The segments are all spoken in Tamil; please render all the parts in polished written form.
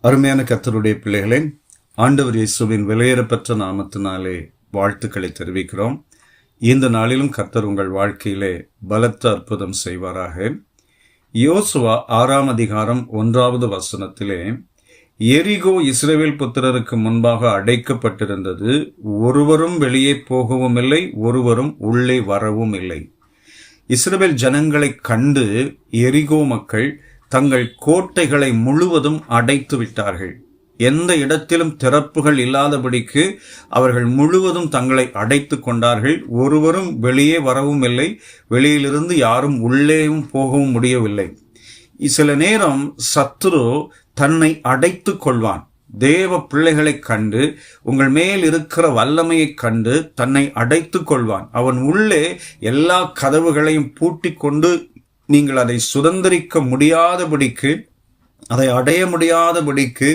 அருமையான கர்த்தருடைய பிள்ளைகளே, ஆண்டவர் இயேசுவின் விலையேறப்பெற்ற நாமத்தினாலே வாழ்த்துக்களை தெரிவிக்கிறோம். இந்த நாளிலும் கர்த்தர் உங்கள் வாழ்க்கையிலே பலத்த அற்புதம் செய்வாராக. யோசுவா 6ஆம் அதிகாரம் 1வது வசனத்திலே, எரிகோ இஸ்ரவேல் புத்திரருக்கு முன்பாக அடைக்கப்பட்டிருந்தது, ஒருவரும் வெளியே போகவும் இல்லை, ஒருவரும் உள்ளே வரவும் இல்லை. இஸ்ரவேல் ஜனங்களை கண்டு எரிகோ மக்கள் தங்கள் கோட்டைகளை முழுவதும் அடைத்து விட்டார்கள். எந்த இடத்திலும் திறப்புகள் இல்லாதபடிக்கு அவர்கள் முழுவதும் தங்களை அடைத்து கொண்டார்கள். ஒருவரும் வெளியே வரவும் இல்லை, வெளியிலிருந்து யாரும் உள்ளேயும் போகவும் முடியவில்லை. சில நேரம் சத்துரு தன்னை அடைத்து கொள்வான். தேவ பிள்ளைகளை கண்டு, உங்கள் மேல் இருக்கிற வல்லமையை கண்டு தன்னை அடைத்து கொள்வான். அவன் உள்ளே எல்லா கதவுகளையும் பூட்டி கொண்டு நீங்கள் அதை சுதந்திரிக்க முடியாதபடிக்கு, அதை அடைய முடியாதபடிக்கு,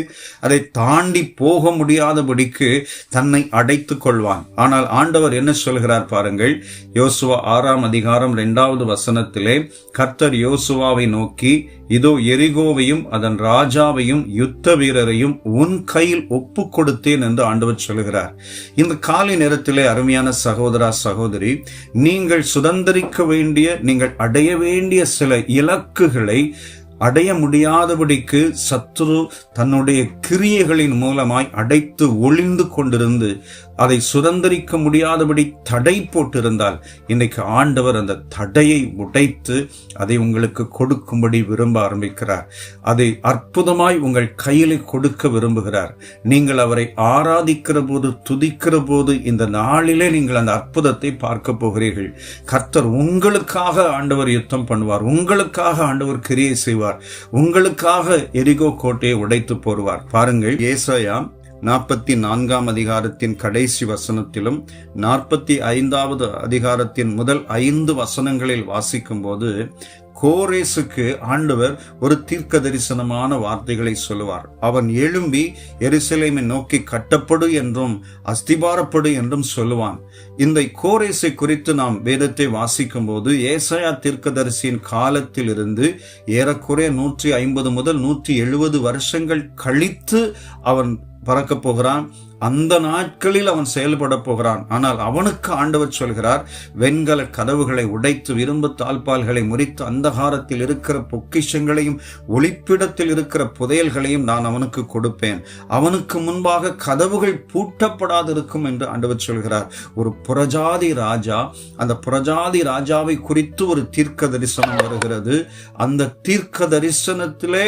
அதை தாண்டி போக முடியாதபடிக்கு தன்னை அடைத்து கொள்வான். ஆனால் ஆண்டவர் என்ன சொல்கிறார் பாருங்கள். யோசுவா 6ஆம் அதிகாரம் 2வது வசனத்திலே கர்த்தர் யோசுவாவை நோக்கி, இதோ எரிகோவையும் அதன் ராஜாவையும் யுத்த வீரரையும் உன் கையில் ஒப்பு கொடுத்தேன் என்று ஆண்டவர் சொல்கிறார். இந்த காலை நேரத்திலே அருமையான சகோதரா சகோதரி, நீங்கள் சுதந்திரிக்க வேண்டிய, நீங்கள் அடைய வேண்டிய சில இலக்குகளை அடைய முடியாதபடிக்கு சத்துரு தன்னுடைய கிரியைகளின் மூலமாய் அடைத்து ஒளிந்து கொண்டிருந்து அதை சுதந்திரிக்க முடியாதபடி தடை போட்டிருந்தால், இன்றைக்கு ஆண்டவர் அந்த தடையை உடைத்து அதை உங்களுக்கு கொடுக்கும்படி விரும்ப ஆரம்பிக்கிறார். அதை அற்புதமாய் உங்கள் கையிலே கொடுக்க விரும்புகிறார். நீங்கள் அவரை ஆராதிக்கிற போது, துதிக்கிற போது, இந்த நாளிலே நீங்கள் அந்த அற்புதத்தை பார்க்க போகிறீர்கள். கர்த்தர் உங்களுக்காக ஆண்டவர் யுத்தம் பண்ணுவார். உங்களுக்காக ஆண்டவர் கிரியை செய்வார். உங்களுக்காக எரிகோ கோட்டையை உடைத்து போடுவார். பாருங்கள், ஏசாயா 44ஆம் அதிகாரத்தின் கடைசி வசனத்திலும் 45வது அதிகாரத்தின் முதல் 5 வசனங்களில் வாசிக்கும் போது கோரேசுக்கு ஆண்டவர் ஒரு தீர்க்க தரிசனமான வார்த்தைகளை சொல்லுவார். அவன் எழும்பி எருசலேமை நோக்கி கட்டப்படு என்றும் அஸ்திபாரப்படு என்றும் சொல்லுவான். இந்த கோரேசை குறித்து நாம் வேதத்தை வாசிக்கும் போது ஏசாயா தீர்க்கதரிசியின் காலத்தில் இருந்து ஏறக்குறைய 150 முதல் 170 வருஷங்கள் கழித்து அவன் பறக்க போகிறான். அந்த நாட்களில் அவன் செயல்பட போகிறான். ஆனால் அவனுக்கு ஆண்டவர் சொல்கிறார், வெண்கல கதவுகளை உடைத்து, இரும்பு தாழ்பால்களை முறித்து, அந்தகாரத்தில் இருக்கிற பொக்கிஷங்களையும் ஒளிப்பிடத்தில் இருக்கிற புதையல்களையும் நான் அவனுக்கு கொடுப்பேன். அவனுக்கு முன்பாக கதவுகள் பூட்டப்படாதிருக்கும் என்று ஆண்டவர் சொல்கிறார். ஒரு புறஜாதி ராஜா, அந்த புறஜாதி ராஜாவை குறித்து ஒரு தீர்க்க தரிசனம் வருகிறது. அந்த தீர்க்க தரிசனத்திலே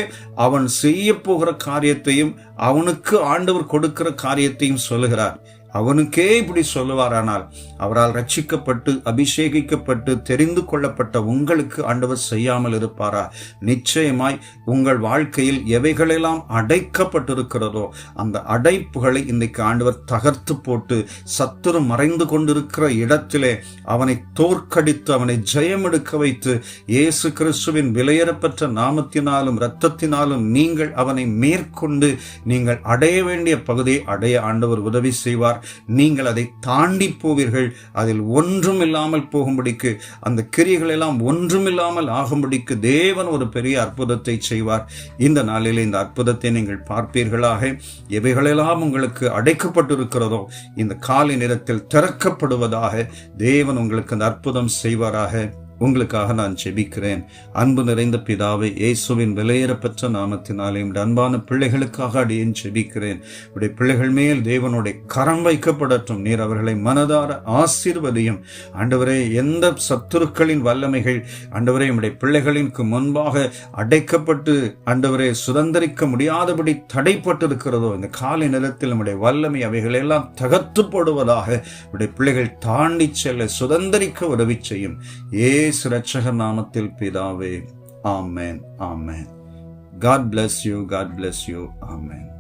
அவன் செய்ய போகிற காரியத்தையும், அவனுக்கு ஆண்டவர் கொடுக்கிற காரியத்தையும் சொல்லுகிறார். அவனுக்கே இப்படி சொல்லுவாரானால், அவரால் ரட்சிக்கப்பட்டு அபிஷேகிக்கப்பட்டு தெரிந்து கொள்ளப்பட்ட உங்களுக்கு ஆண்டவர் செய்யாமல் இருப்பாரா? நிச்சயமாய் உங்கள் வாழ்க்கையில் எவைகளெல்லாம் அடைக்கப்பட்டிருக்கிறதோ அந்த அடைப்புகளை இன்றைக்கு ஆண்டவர் தகர்த்து போட்டு, சத்துரு மறைந்து கொண்டிருக்கிற இடத்திலே அவனை தோற்கடித்து, அவனை ஜெயமெடுக்க வைத்து, இயேசு கிறிஸ்துவின் விலையேறப்பெற்ற நாமத்தினாலும் இரத்தத்தினாலும் நீங்கள் அவனை மேற்கொண்டு நீங்கள் அடைய வேண்டிய பகுதியை அடைய ஆண்டவர் உதவி செய்வார். நீங்கள் அதை தாண்டி போவீர்கள். அதில் ஒன்றும் இல்லாமல் போகும்படிக்கு, அந்த கிரியைகள் எல்லாம் ஒன்றுமில்லாமல் ஆகும்படிக்கு தேவன் ஒரு பெரிய அற்புதத்தை செய்வார். இந்த நாளில் இந்த அற்புதத்தை நீங்கள் பார்ப்பீர்களாக. எவைகளெல்லாம் உங்களுக்கு அடைக்கப்பட்டிருக்கிறதோ இந்த காலை நேரத்தில் திறக்கப்படுவதாக தேவன் உங்களுக்கு அந்த அற்புதம் செய்வாராக. உங்களுக்காக நான் ஜெபிக்கிறேன். அன்பு நிறைந்த பிதாவே, இயேசுவின் விலையேறப்பெற்ற நாமத்தினாலே அன்பான பிள்ளைகளுக்காக அடியேன் ஜெபிக்கிறேன். உடைய பிள்ளைகள் மேல் தேவனுடைய கரம் வைக்கப்படட்டும். நீர் அவர்களை மனதார ஆசீர்வதியும். ஆண்டவரே, எந்த சத்துருக்களின் வல்லமைகள் ஆண்டவரே உடைய பிள்ளைகளுக்கு முன்பாக அடைக்கப்பட்டு ஆண்டவரே சுதந்திரிக்க முடியாதபடி தடைப்பட்டிருக்கிறதோ, இந்த காலை நேரத்தில் நம்முடைய வல்லமை அவைகளெல்லாம் தகர்த்து போடுவதாக உடைய பிள்ளைகள் தாண்டி செல்ல சுதந்திரிக்க உதவி செய்யும். இயேசு இரட்சகர் நாமத்தில் பிதாவே, ஆமென், ஆமென். God bless you. God bless you. Amen.